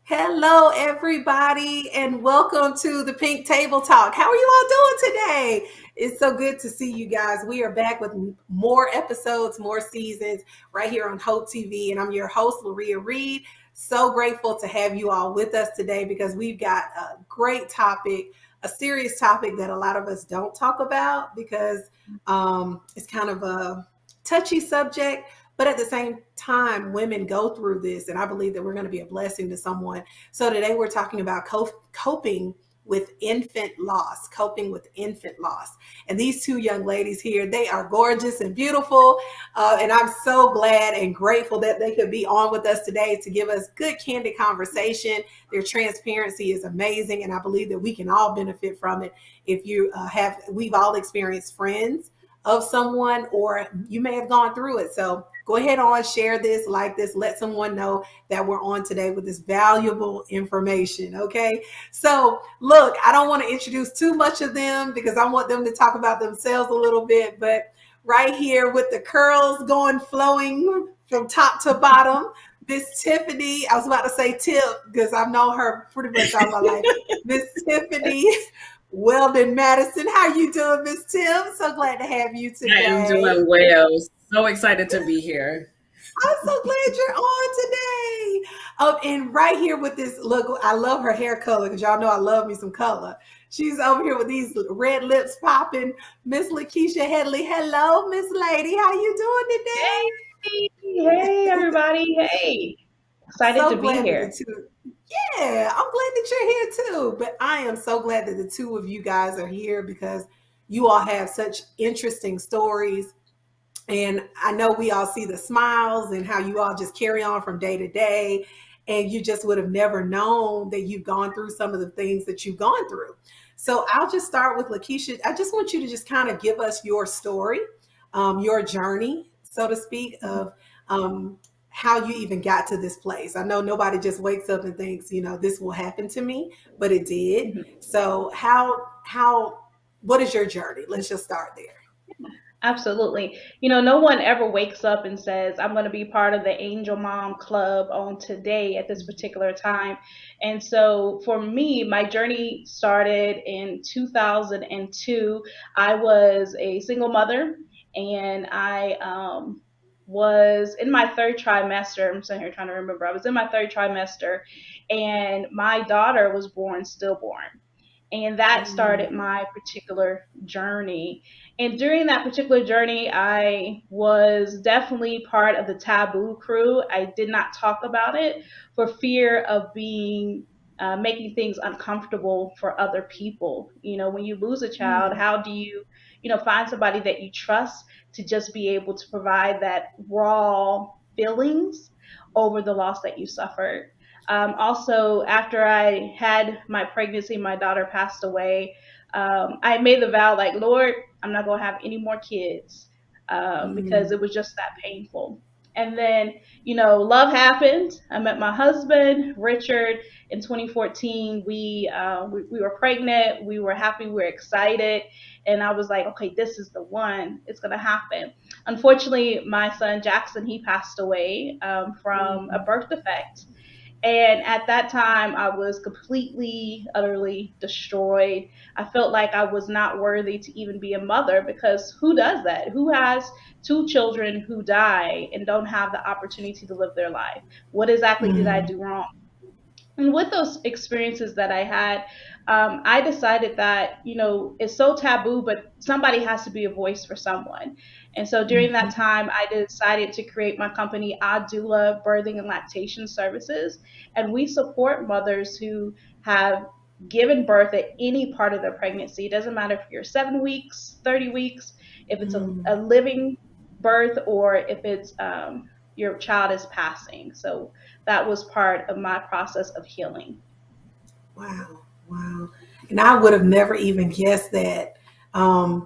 Hello, everybody, and welcome to the Pink Table Talk. How are you all doing today? It's so good to see you guys. We are back with more episodes, more seasons right here on Hope TV, and I'm your host, Laria Reed. So grateful to have you all with us today because we've got a great topic, a serious topic that a lot of us don't talk about because it's kind of a touchy subject, but at the same time, women go through this, and I believe that we're going to be a blessing to someone. So today we're talking about coping with infant loss, coping with infant loss. And these two young ladies here, they are gorgeous and beautiful. And I'm so glad and grateful that they could be on with us today to give us good, candid conversation. Their transparency is amazing. And I believe that we can all benefit from it. If we've all experienced friends of someone, or you may have gone through it. So go ahead on, share this, like this, let someone know that we're on today with this valuable information. Okay. So look, I don't want to introduce too much of them because I want them to talk about themselves a little bit, but right here with the curls going flowing from top to bottom, Miss Tiffany, I was about to say Tip because I've known her pretty much all my life. Miss Tiffany Weldon Madison. How you doing, Miss Tim? So glad to have you I am today. doing well. So excited to be here. I'm so glad you're on today. And right here with this look, I love her hair color because y'all know I love me some color. She's over here with these red lips popping. Miss Lakeisha Headley. Hello, Miss Lady. How you doing Hey, today? hey, everybody. Hey, excited to So be glad that the here. two. Yeah, I'm glad that you're here too. But I am so glad that the two of you guys are here because you all have such interesting stories. And I know we all see the smiles and how you all just carry on from day to day. And you just would have never known that you've gone through some of the things that you've gone through. So I'll just start with Lakeisha. I just want you to just kind of give us your story, your journey, so to speak, of how you even got to this place. I know nobody just wakes up and thinks, this will happen to me, but it did. Mhm. So what is your journey? Let's just start there. Absolutely. No one ever wakes up and says, I'm going to be part of the Angel Mom Club on today at this particular time. And so for me, my journey started in 2002. I was a single mother and I was in my third trimester. I'm sitting here trying to remember. I was in my third trimester and my daughter was born stillborn. And that Mm. started my particular journey. And during that particular journey, I was definitely part of the taboo crew. I did not talk about it for fear of being making things uncomfortable for other people. When you lose a child, Mm. how do you find somebody that you trust to just be able to provide that raw feelings over the loss that you suffered? Also, after I had my pregnancy, my daughter passed away. I made the vow, like, Lord, I'm not going to have any more kids because Mm. it was just that painful. And then, love happened. I met my husband, Richard, in 2014. We were pregnant. We were happy. We were excited. And I was like, okay, this is the one. It's going to happen. Unfortunately, my son, Jackson, he passed away from a Mm. birth defect. And at that time, I was completely, utterly destroyed. I felt like I was not worthy to even be a mother because who does that? Who has two children who die and don't have the opportunity to live their life? What exactly did I Mm. do wrong? And with those experiences that I had, I decided that, it's so taboo, but somebody has to be a voice for someone. And so during that Mhm. time, I decided to create my company, Adula Birthing and Lactation Services. And we support mothers who have given birth at any part of their pregnancy. It doesn't matter if you're 7 weeks, 30 weeks, if it's a Mm. living birth, or if it's your child is passing. So that was part of my process of healing. Wow. Wow. And I would have never even guessed that.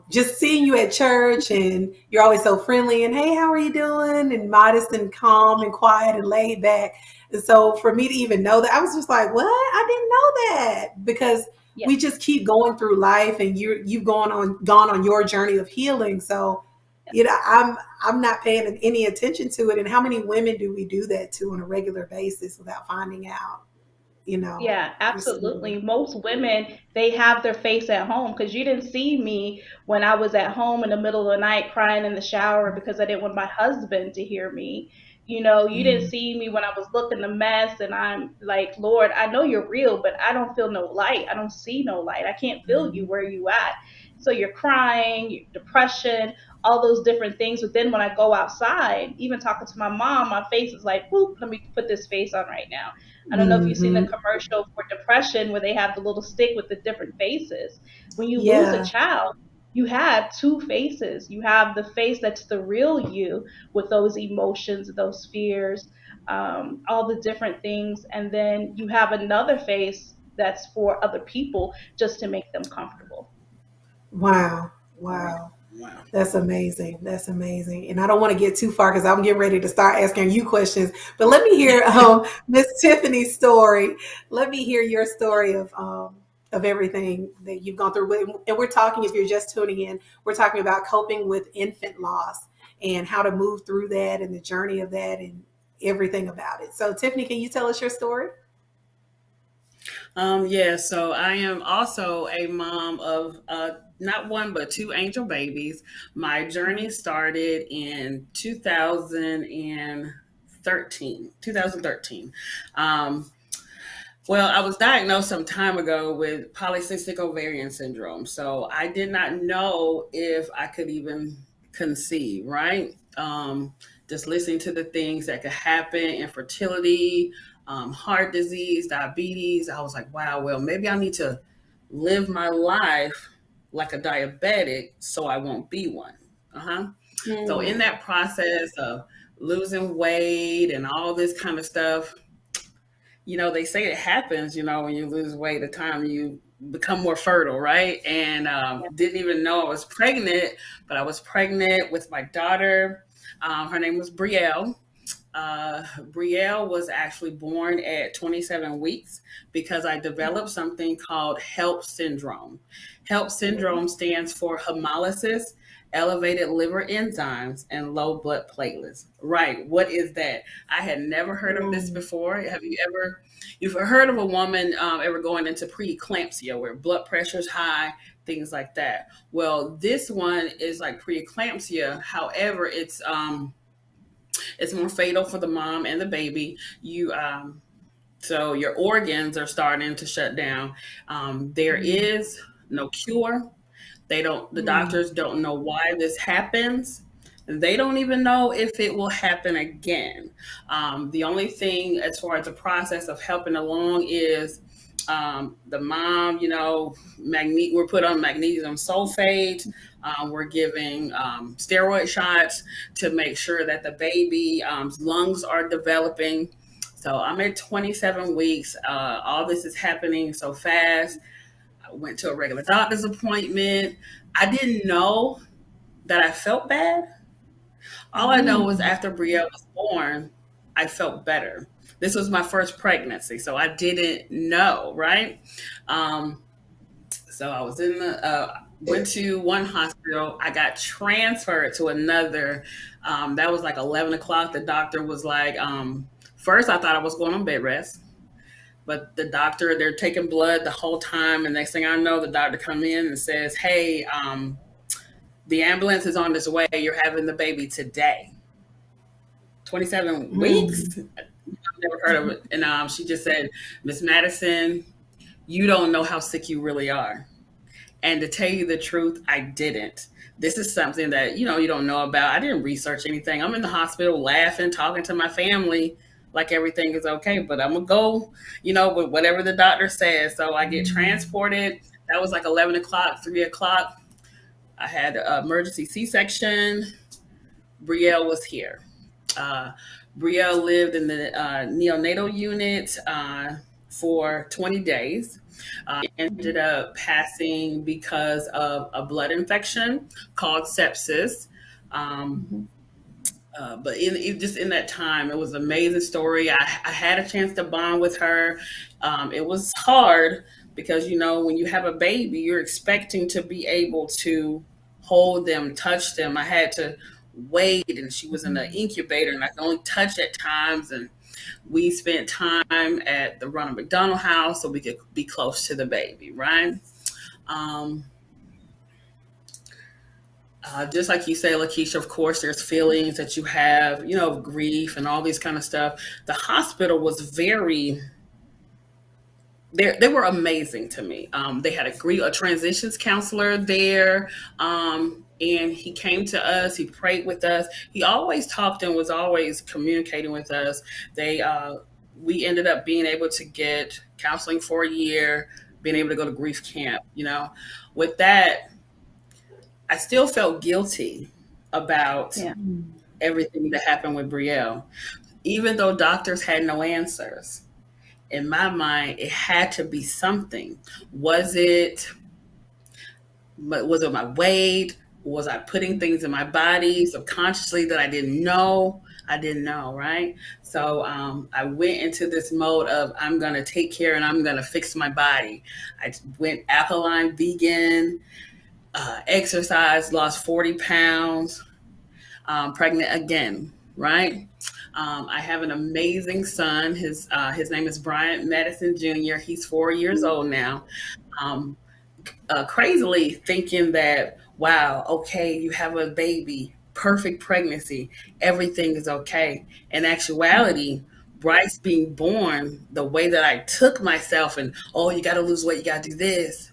Just seeing you at church and you're always so friendly and hey, how are you doing? And modest and calm and quiet and laid back. And so for me to even know that, I was just like, what? I didn't know that because Yeah. we just keep going through life and you've gone on your journey of healing. So, I'm not paying any attention to it. And how many women do we do that to on a regular basis without finding out? you know, Yeah, receiving. absolutely. Most women, they have their face at home because you didn't see me when I was at home in the middle of the night crying in the shower because I didn't want my husband to hear me. You know, you didn't Mm, see me when I was looking a mess and I'm like, Lord, I know you're real, but I don't feel no light. I don't see no light. I can't feel you mm, where you at. So you're crying, depression, all those different things. But then when I go outside, even talking to my mom, my face is like, whoop, let me put this face on right now. I don't know if you've seen the mhm. commercial for depression where they have the little stick with the different faces. When you lose a Yeah. child, you have two faces. You have the face that's the real you with those emotions, those fears, all the different things. And then you have another face that's for other people just to make them comfortable. Wow. Wow. Wow. Wow. That's amazing. That's amazing. And I don't want to get too far because I'm getting ready to start asking you questions. But let me hear Miss Tiffany's story. Let me hear your story of everything that you've gone through. And we're talking, if you're just tuning in, we're talking about coping with infant loss and how to move through that and the journey of that and everything about it. So Tiffany, can you tell us your story? Yeah, so I am also a mom of not one but two angel babies. My journey started in 2013. 2013. Um, well, I was diagnosed some time ago with polycystic ovarian syndrome. So I did not know if I could even conceive, right? Just listening to the things that could happen, infertility, heart disease, diabetes. I was like, wow, well, maybe I need to live my life like a diabetic so I won't be one. Uh-huh. So in Mm, that process of losing weight and all this kind of stuff, they say it happens, when you lose weight, the time you become more fertile, right? And didn't even know I was pregnant, but I was pregnant with my daughter. Her name was Brielle. Brielle was actually born at 27 weeks because I developed something called HELP syndrome. HELP syndrome stands for hemolysis, elevated liver enzymes, and low blood platelets. Right. What is that? I had never heard of this mm, before. You've heard of a woman ever going into preeclampsia where blood pressure is high, things like that? Well, this one is like preeclampsia. However, it's more fatal for the mom and the baby. So your organs are starting to shut down. There mm, is no cure. The mm, doctors don't know why this happens. They don't even know if it will happen again. The only thing as far as the process of helping along is the mom, we're put on magnesium sulfate. We're giving steroid shots to make sure that the baby lungs are developing. So I'm at 27 weeks. All this is happening so fast. I went to a regular doctor's appointment. I didn't know that I felt bad. All I know was mm. after Brielle was born, I felt better. This was my first pregnancy, so I didn't know, right? Um, so I was went to one hospital. I got transferred to another. That was like 11 o'clock. The doctor was like, first I thought I was going on bed rest. But the doctor, they're taking blood the whole time. And next thing I know, the doctor come in and says, hey, the ambulance is on its way. You're having the baby today. 27 Mm. weeks? I've never heard of it. And she just said, Miss Madison, you don't know how sick you really are. And to tell you the truth, I didn't. This is something that, you don't know about. I didn't research anything. I'm in the hospital laughing, talking to my family like everything is okay, but I'm going to go, with whatever the doctor says. So I get transported. That was like 11 o'clock, 3 o'clock. I had an emergency C-section. Brielle was here. Uh, Brielle lived in the neonatal unit for 20 days. Ended up passing because of a blood infection called sepsis. Um, Mhm. but just in that time, it was an amazing story. I had a chance to bond with her. It was hard because, when you have a baby, you're expecting to be able to hold them, touch them. I had to wait, and she was in the incubator, and I could only touch at times. And We spent time at the Ronald McDonald House so we could be close to the baby, right? Um, just like you say, Lakeisha, of course, there's feelings that you have, grief and all these kind of stuff. The hospital was they were amazing to me. They had a transitions counselor there, and he came to us. He prayed with us. He always talked and was always communicating with us. We ended up being able to get counseling for a year, being able to go to grief camp. With that, I still felt guilty about Yeah. everything that happened with Brielle, even though doctors had no answers. In my mind, it had to be something. Was it my weight? Was I putting things in my body subconsciously that I didn't know? I didn't know, right? So I went into this mode of I'm going to take care and I'm going to fix my body. I went alkaline vegan, exercise, lost 40 pounds, pregnant again, right? I have an amazing son. His name is Bryant Madison Jr. He's 4 years old now. Um, Crazily thinking that, wow, okay, you have a baby, perfect pregnancy, everything is okay. In actuality, Bryce being born, the way that I took myself and, oh, you got to lose weight, you got to do this.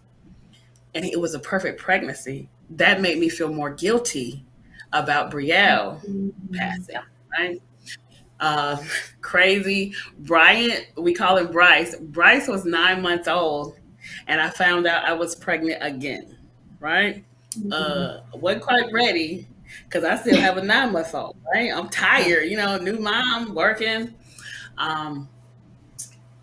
And it was a perfect pregnancy. That made me feel more guilty about Brielle passing, right? Uh, Crazy. Bryant, we call him Bryce. Bryce was 9 months old, and I found out I was pregnant again, right? Wasn't quite ready because I still have a 9 month old, right? I'm tired, new mom, working. Um,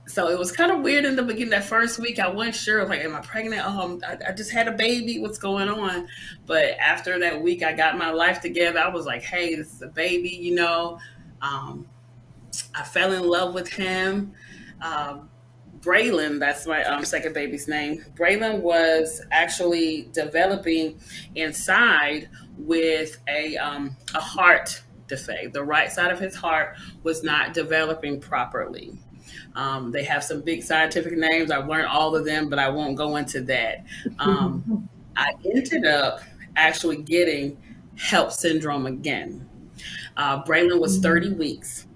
so it was kind of weird in the beginning. That first week, I wasn't sure, like, am I pregnant? Oh, I just had a baby. What's going on? But after that week, I got my life together. I was like, hey, this is a baby. I fell in love with him. Braylon, that's my second baby's name. Braylon was actually developing inside with a heart defect. The right side of his heart was not developing properly. They have some big scientific names. I've learned all of them, but I won't go into that. I ended up actually getting HELLP syndrome again. Braylon was 30 weeks.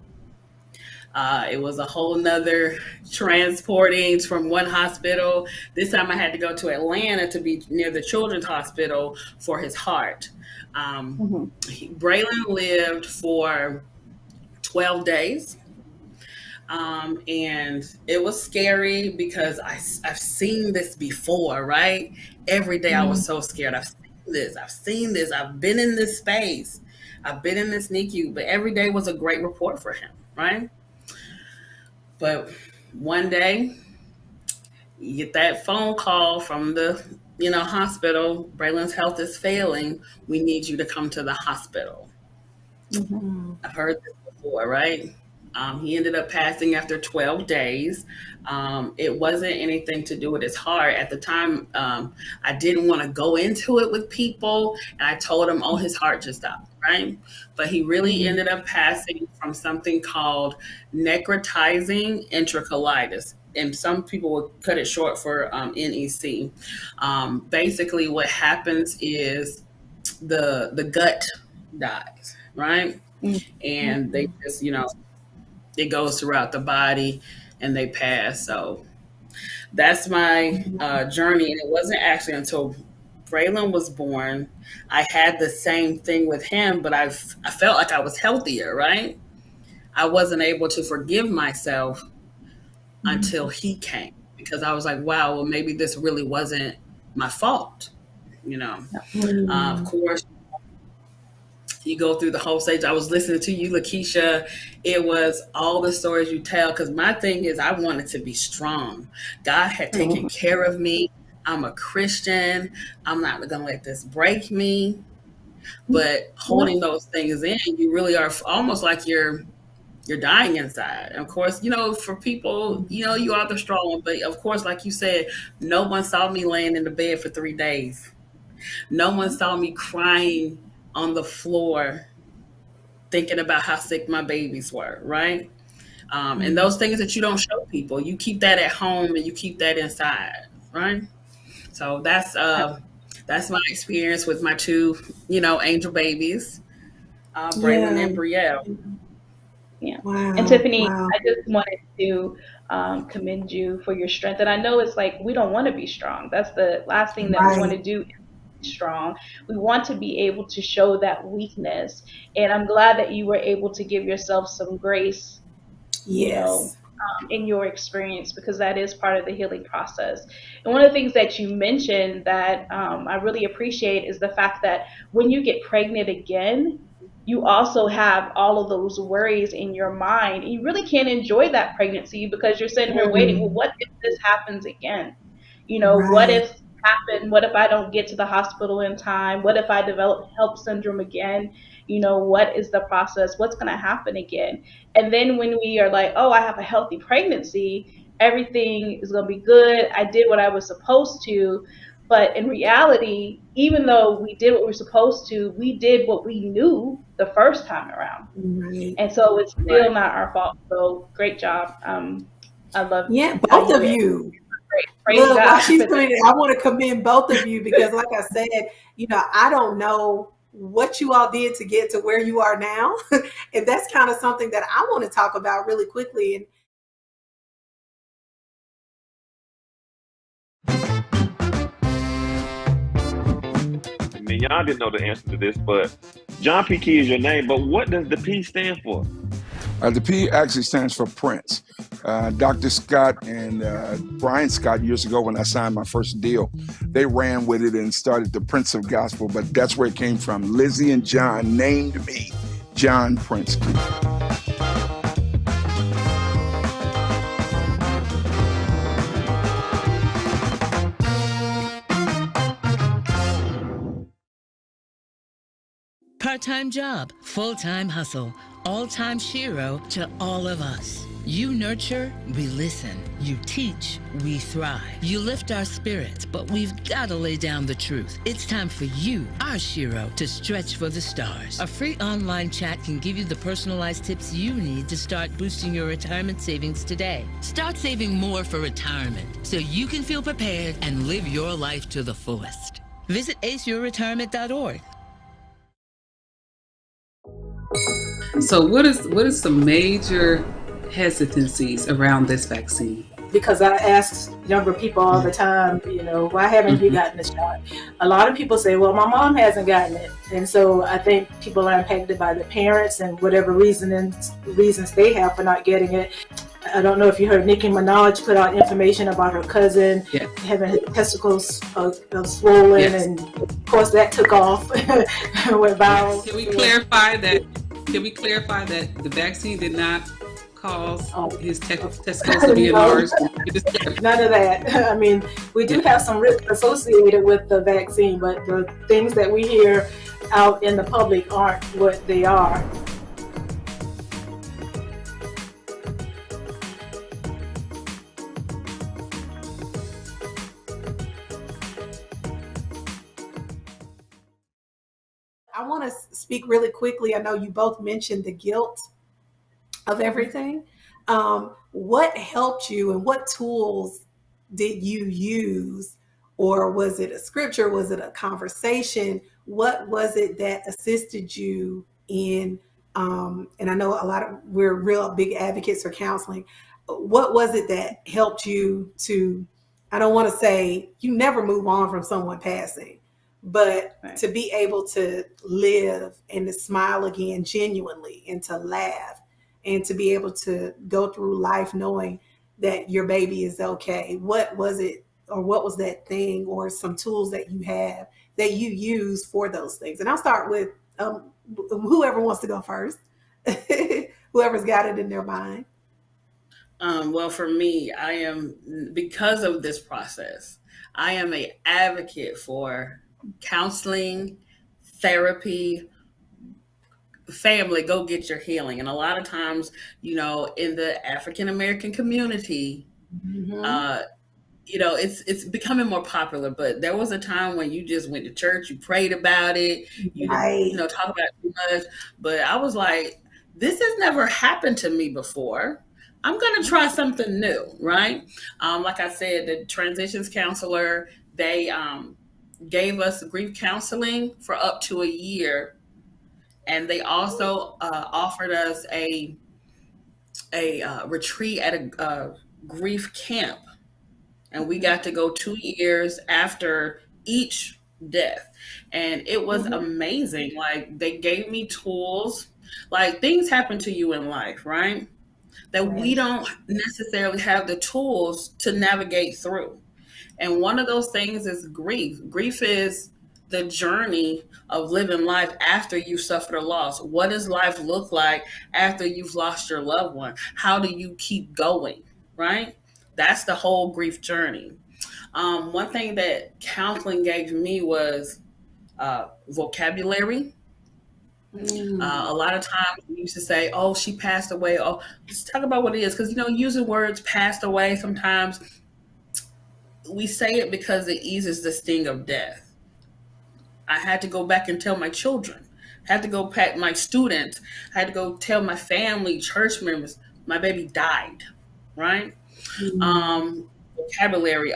It was a whole nother transporting from one hospital. This time I had to go to Atlanta to be near the Children's Hospital for his heart. Braylon lived for 12 days. And it was scary because I've seen this before, right? Every day I was so scared. I've seen this. I've been in this space. I've been in this NICU, but every day was a great report for him, right? But one day, you get that phone call from the hospital. Braylon's health is failing. We need you to come to the hospital. I've heard this before, right? He ended up passing after 12 days. It wasn't anything to do with his heart. At the time, I didn't want to go into it with people. And I told him, oh, his heart just stopped, right? But he really ended up passing from something called necrotizing enterocolitis. And some people will cut it short for NEC. Basically, what happens is the gut dies, right? And they just, it goes throughout the body and they pass. So that's my journey. And it wasn't actually until Braylon was born, I had the same thing with him, but I felt like I was healthier, right? I wasn't able to forgive myself until he came because I was like, wow, well, maybe this really wasn't my fault. Of course, you go through the whole stage. I was listening to you, Lakeisha. It was all the stories you tell. Because my thing is, I wanted to be strong. God had taken care of me. I'm a Christian. I'm not going to let this break me. But holding those things in, you really are almost like you're dying inside. And of course, for people, you are the strong one. But of course, like you said, no one saw me laying in the bed for 3 days. No one saw me crying on the floor thinking about how sick my babies were, right? And those things that you don't show people, you keep that at home and you keep that inside, right? So that's my experience with my two, angel babies, Braylon Yeah. and Brielle. Yeah. Wow. And Tiffany, Wow. I just wanted to commend you for your strength. And I know it's like we don't want to be strong. That's the last thing that we want Right. to do is be strong. We want to be able to show that weakness. And I'm glad that you were able to give yourself some grace, you know, Yes. in your experience because that is part of the healing process. And one of the things that you mentioned that I really appreciate is the fact that when you get pregnant again, you also have all of those worries in your mind. And you really can't enjoy that pregnancy because you're sitting here waiting. Well, Mm. what if this happens again? What Right. if happen? What if I don't get to the hospital in time? What if I develop HELP syndrome again? What is the process? What's going to happen again? And then when we are like, oh, I have a healthy pregnancy, everything is going to be good. I did what I was supposed to. But in reality, even though we did what we were supposed to, we did what we knew the first time around. Right. And so it's still Right. not our fault. So great job. I love Yeah, how both you of react. you. Great. Praise Look, while God she's for that. doing it, I want to commend both of you because, like I said, I don't know what you all did to get to where you are now. And that's kind of something that I want to talk about really quickly. And I mean, y'all didn't know the answer to this, but John P. Key is your name, but what does the P stand for? The P actually stands for Prince. Dr. Scott and Brian Scott, years ago when I signed my first deal, they ran with it and started the Prince of Gospel, but that's where it came from. Lizzie and John named me John Prince Key. Part-time job, full-time hustle, all-time Shiro to all of us. You nurture, we listen. You teach, we thrive. You lift our spirits, but we've got to lay down the truth. It's time for you, our Shiro, to stretch for the stars. A free online chat can give you the personalized tips you need to start boosting your retirement savings today. Start saving more for retirement so you can feel prepared and live your life to the fullest. Visit aceyourretirement.org. So what is some major hesitancies around this vaccine? Because I ask younger people all the time, why haven't you gotten the shot? A lot of people say, well, my mom hasn't gotten it. And so I think people are impacted by the parents and whatever reasons they have for not getting it. I don't know if you heard Nicki Minaj put out information about her cousin having his testicles swollen, Yes. and of course that took off. Went viral. Can we clarify that the vaccine did not cause his testicles to be enlarged? None of that. I mean, we do have some risk associated with the vaccine, but the things that we hear out in the public aren't what they are. I want to speak really quickly. I know you both mentioned the guilt of everything. What helped you and what tools did you use? Or was it a scripture? Was it a conversation? What was it that assisted you in? And I know we're real big advocates for counseling. What was it that helped you to, I don't want to say you never move on from someone passing, but Right. to be able to live and to smile again genuinely and to laugh and to be able to go through life knowing that your baby is okay. What was it, or what was that thing or some tools that you have that you use for those things? And I'll start with whoever wants to go first. Whoever's got it in their mind. Well, for me, because of this process, I am an advocate for counseling, therapy, family, go get your healing. And a lot of times, in the African American community, it's becoming more popular, but there was a time when you just went to church, you prayed about it, you Right. didn't, talk about it too much. But I was like, this has never happened to me before. I'm going to try something new, right? Like I said, the transitions counselor, they gave us grief counseling for up to a year. And they also offered us a retreat at a grief camp. And we got to go 2 years after each death. And it was amazing. Like, they gave me tools. Like, things happen to you in life, right? That we don't necessarily have the tools to navigate through. And one of those things is grief. Grief is the journey of living life after you suffered a loss. What does life look like after you've lost your loved one? How do you keep going, right? That's the whole grief journey. One thing that counseling gave me was vocabulary. A lot of times we used to say, oh, she passed away. Oh, let's talk about what it is. Because, using words passed away, sometimes we say it because it eases the sting of death. I had to go back and tell my children. I had to go pat my students. I had to go tell my family, church members, my baby died, right? Vocabulary,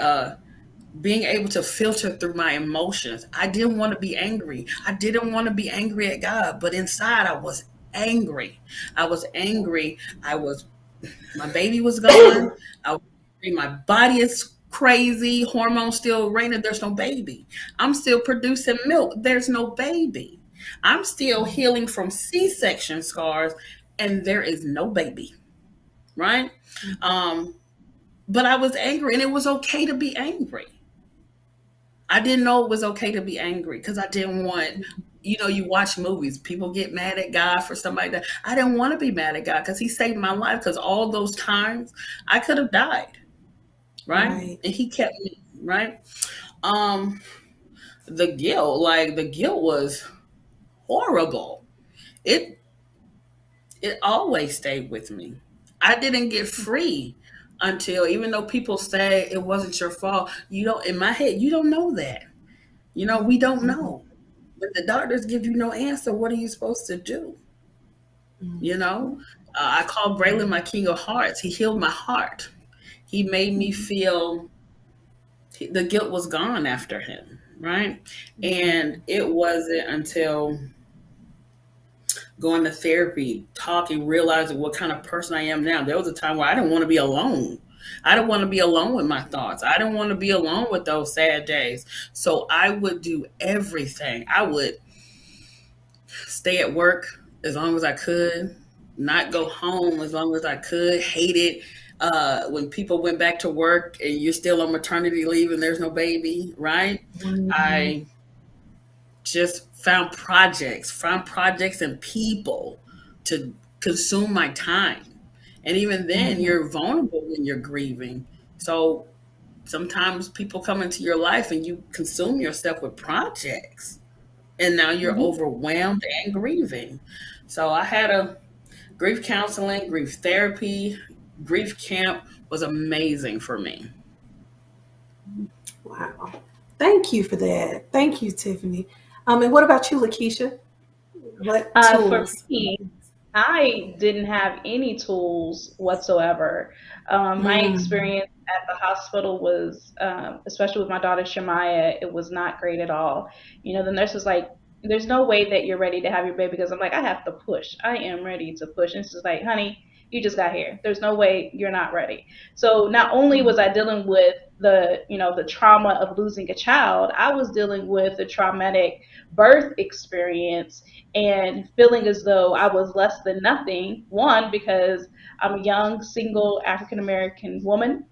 being able to filter through my emotions. I didn't want to be angry. I didn't want to be angry at God, but inside I was angry. My baby was gone. My body is crazy. Hormones still raining. There's no baby. I'm still producing milk. There's no baby. I'm still healing from C-section scars, and there is no baby, right? But I was angry, and it was okay to be angry. I didn't know it was okay to be angry because I didn't want, you watch movies, people get mad at God for something like that. I didn't want to be mad at God because he saved my life, because all those times I could have died, right? And he kept me, right? The guilt was horrible. It always stayed with me. I didn't get free until, even though people say it wasn't your fault, in my head, you don't know that. We don't know. When the doctors give you no answer, what are you supposed to do? I called Braylon my king of hearts. He healed my heart. He made me feel the guilt was gone after him, right? And it wasn't until going to therapy, talking, realizing what kind of person I am now. There was a time where I didn't want to be alone. I didn't want to be alone with my thoughts. I didn't want to be alone with those sad days. So I would do everything. I would stay at work as long as I could, not go home as long as I could, hate it. When people went back to work and you're still on maternity leave and there's no baby, right? I just found projects and people to consume my time. And even then, you're vulnerable when you're grieving. So sometimes people come into your life and you consume yourself with projects. And now you're overwhelmed and grieving. So I had a grief counseling, grief therapy, grief camp was amazing for me. Wow. Thank you for that. Thank you, Tiffany. And what about you, Lakeisha? What tools? For me, I didn't have any tools whatsoever. My experience at the hospital was, especially with my daughter Shemaya, it was not great at all. The nurse was like, there's no way that you're ready to have your baby, because I'm like, I have to push. I am ready to push. And she's like, honey, you just got here. There's no way you're not ready. So not only was I dealing with the trauma of losing a child, I was dealing with the traumatic birth experience and feeling as though I was less than nothing. One, because I'm a young, single African-American woman.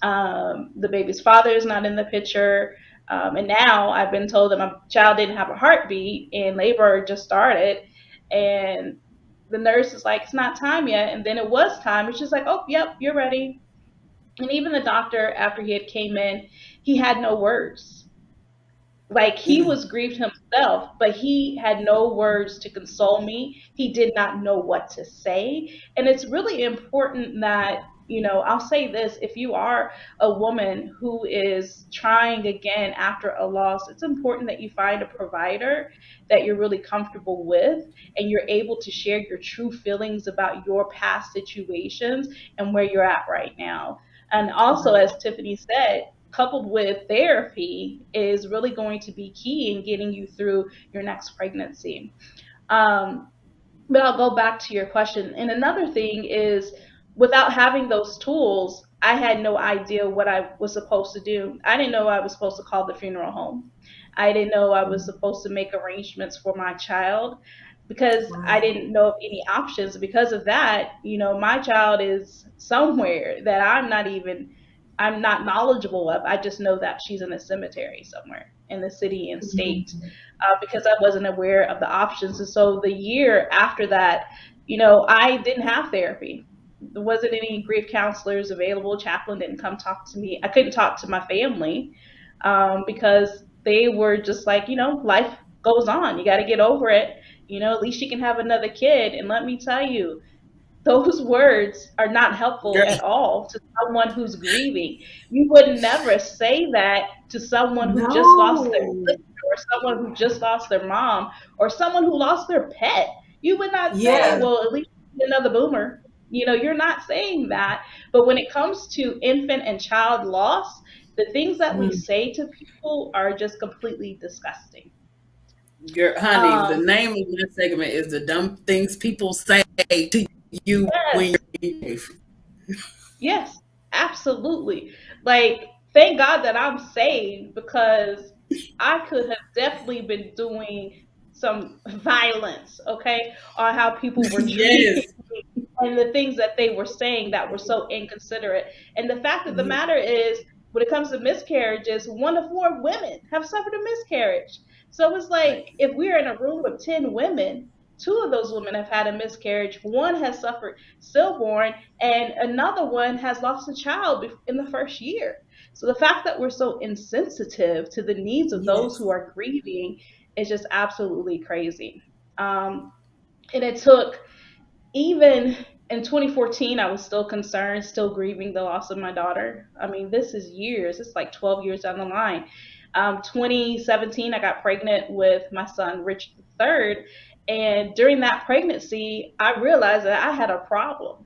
The baby's father is not in the picture. And now I've been told that my child didn't have a heartbeat and labor just started. And the nurse is like, it's not time yet. And then it was time. It's just like, oh, yep, you're ready. And even the doctor, after he had came in, he had no words. Like, he was grieved himself, but he had no words to console me. He did not know what to say. And it's really important that, I'll say this: if you are a woman who is trying again after a loss, it's important that you find a provider that you're really comfortable with, and you're able to share your true feelings about your past situations and where you're at right now. And also, as Tiffany said, coupled with therapy is really going to be key in getting you through your next pregnancy. Um, but I'll go back to your question. And another thing is, without having those tools, I had no idea what I was supposed to do. I didn't know I was supposed to call the funeral home. I didn't know I was supposed to make arrangements for my child because I Wow. didn't know of any options. Because of that, my child is somewhere that I'm not knowledgeable of. I just know that she's in a cemetery somewhere in the city and state, because I wasn't aware of the options. And so the year after that, I didn't have therapy. There wasn't any grief counselors available. Chaplain didn't come talk to me. I couldn't talk to my family, because they were just like, life goes on. You got to get over it. At least you can have another kid. And let me tell you, those words are not helpful Girl, at all to someone who's grieving. You would never say that to someone who just lost their No. sister, or someone who just lost their mom, or someone who lost their pet. You would not say, Yeah. well, at least another boomer. You're not saying that. But when it comes to infant and child loss, the things that we Mm. say to people are just completely disgusting. honey, the Um, name of this segment is the dumb things people say to you when yes, you're grief. yes, absolutely. Like, thank God that I'm saved, because I could have definitely been doing some violence, okay, on how people were treating Yes. me and the things that they were saying that were so inconsiderate. And the fact of the Yeah. matter is, when it comes to miscarriages, 1 to 4 women have suffered a miscarriage. So it's like, Right. if we're in a room of 10 women, 2 of those women have had a miscarriage, one has suffered stillborn, and another one has lost a child in the first year. So the fact that we're so insensitive to the needs of those Yes. who are grieving is just absolutely crazy. Um, and it took, even in 2014, I was still concerned, still grieving the loss of my daughter. I mean, this is years, it's like 12 years down the line. 2017, I got pregnant with my son, Richard III. And during that pregnancy, I realized that I had a problem.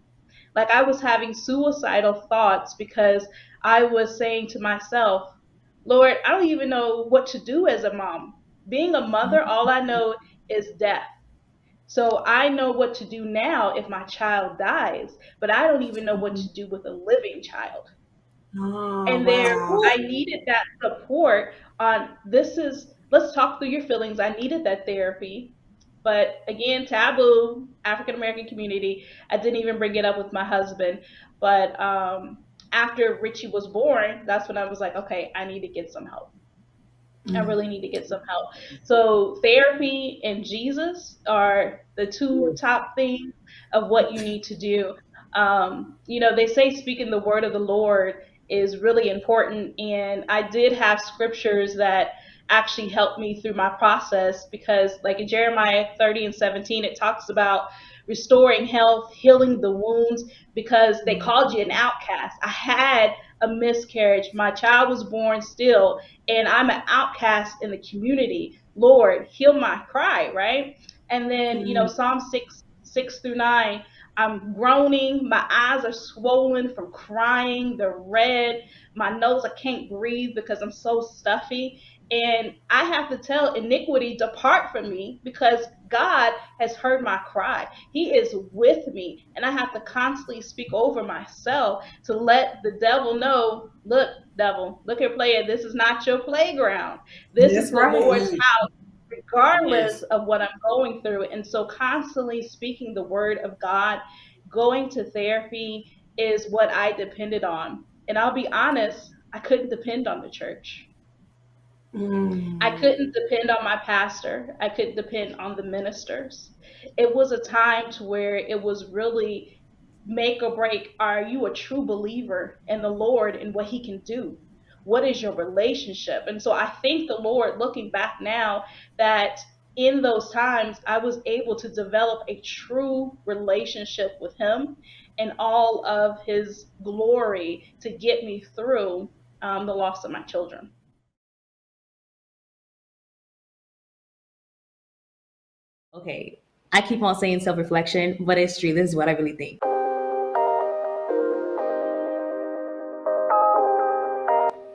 Like, I was having suicidal thoughts because I was saying to myself, Lord, I don't even know what to do as a mom. Being a mother, all I know is death. So I know what to do now if my child dies, but I don't even know what to do with a living child. Oh, And there, wow. I needed that support on, let's talk through your feelings. I needed that therapy. But again, taboo, African American community. I didn't even bring it up with my husband. But after Richie was born, that's when I was like, okay, I need to get some help. I Mm. really need to get some help. So therapy and Jesus are the two top things of what you need to do. They say speaking the word of the Lord is really important, and I did have scriptures that actually helped me through my process, because like in Jeremiah 30 and 17, it talks about restoring health, healing the wounds, because they called you an outcast. I had a miscarriage. My child was born still, and I'm an outcast in the community. Lord, heal my cry, right? And then, Mm. Psalm 6 through 9, I'm groaning. My eyes are swollen from crying. They're red. My nose, I can't breathe because I'm so stuffy. And I have to tell iniquity, depart from me, because God has heard my cry. He is with me. And I have to constantly speak over myself to let the devil know, look, devil, look here, player, this is not your playground. This is That's the right. Lord's Mm, house, regardless yes. of what I'm going through. And so constantly speaking the word of God, going to therapy is what I depended on. And I'll be honest, I couldn't depend on the church. I Mm. couldn't depend on my pastor. I couldn't depend on the ministers. It was a time to where it was really make or break. Are you a true believer in the Lord and what he can do? What is your relationship? And so I thank the Lord, looking back now, that in those times I was able to develop a true relationship with him. in all of his glory to get me through the loss of my children. Okay, I keep on saying self-reflection, but it's true. This is what I really think.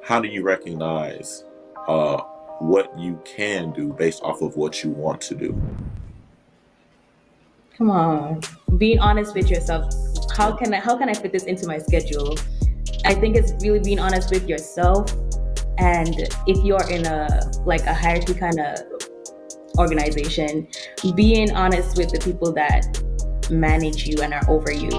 How do you recognize what you can do based off of what you want to do? Come on, being honest with yourself. How can I fit this into my schedule? I think it's really being honest with yourself. And if you're in a hierarchy kind of organization, being honest with the people that manage you and are over you.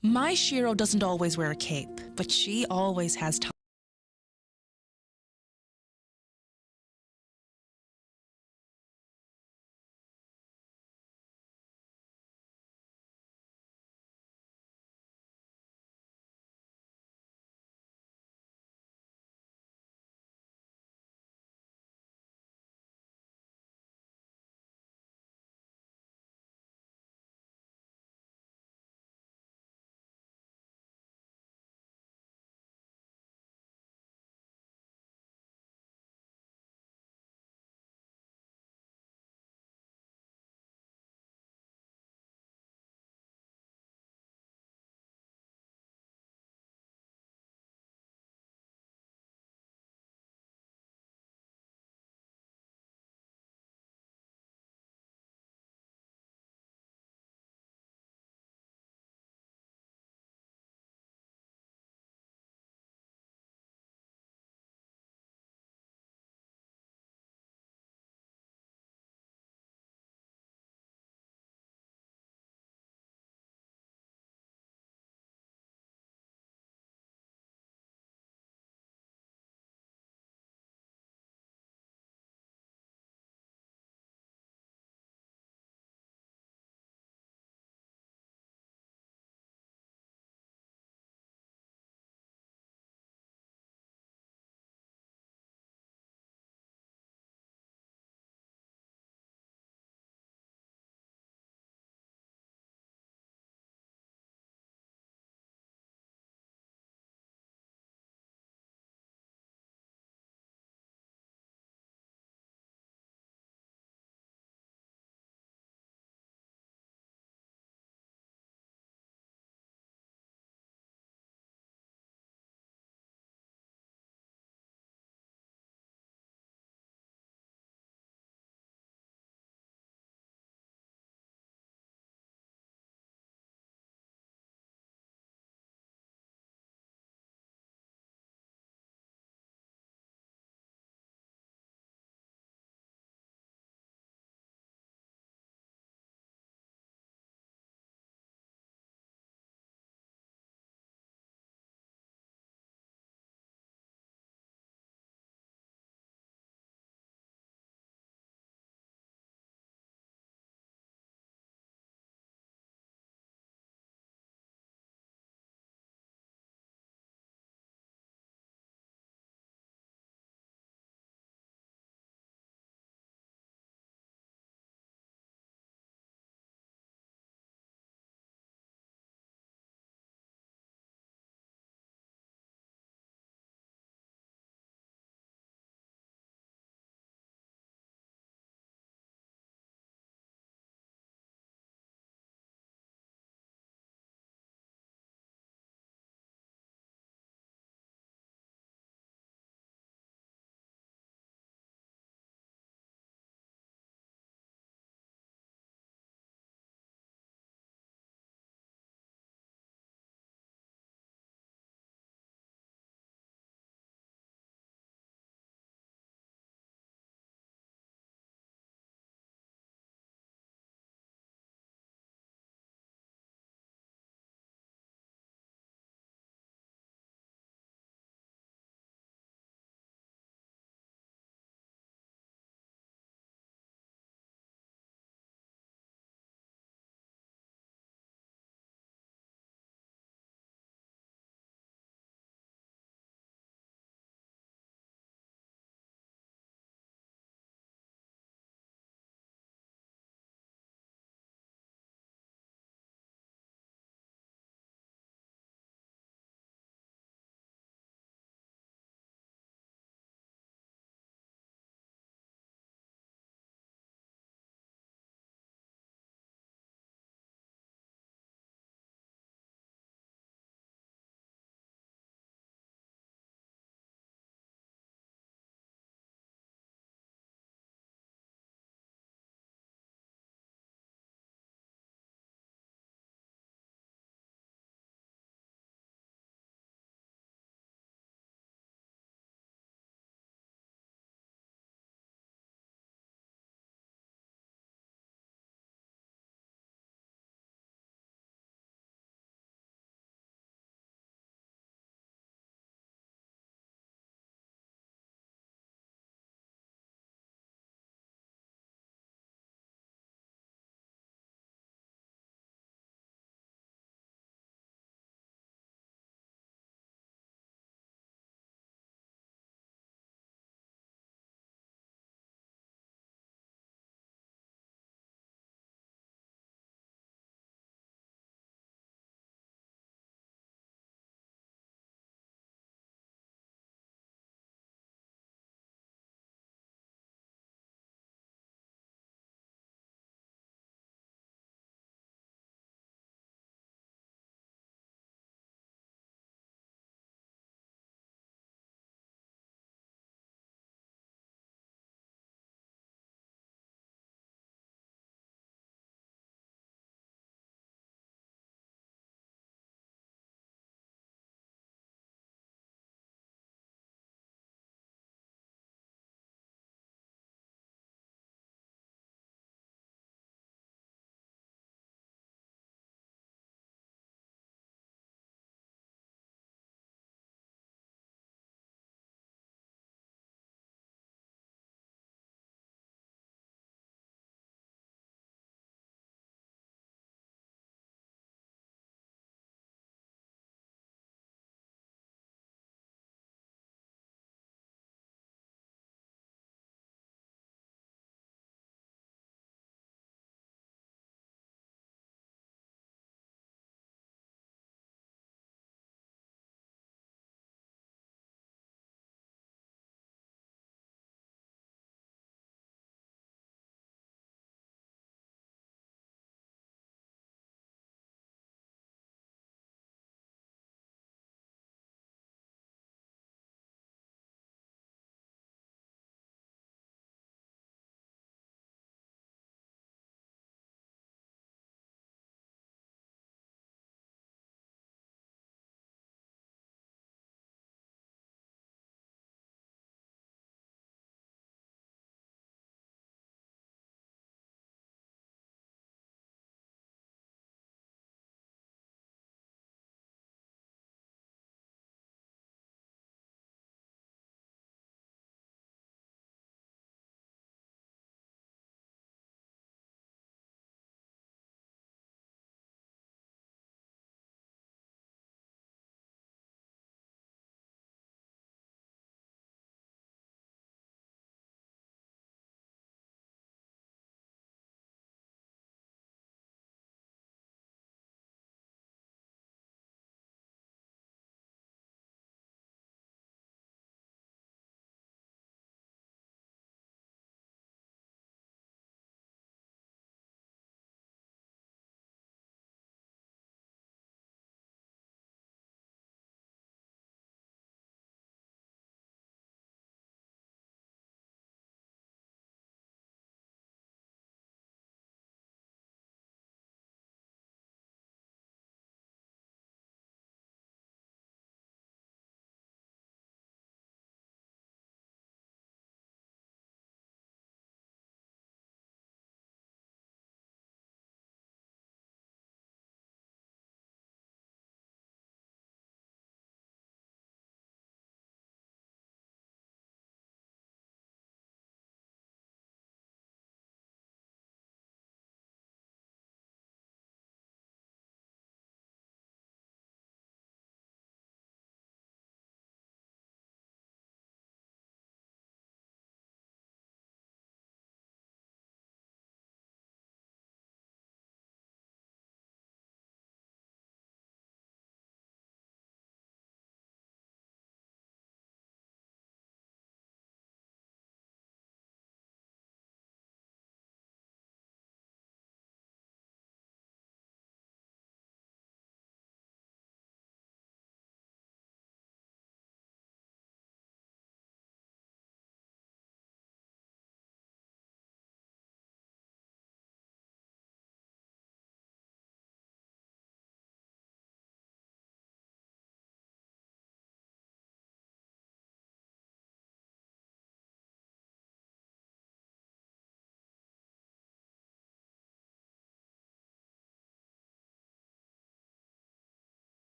My Shiro doesn't always wear a cape, but she always has time.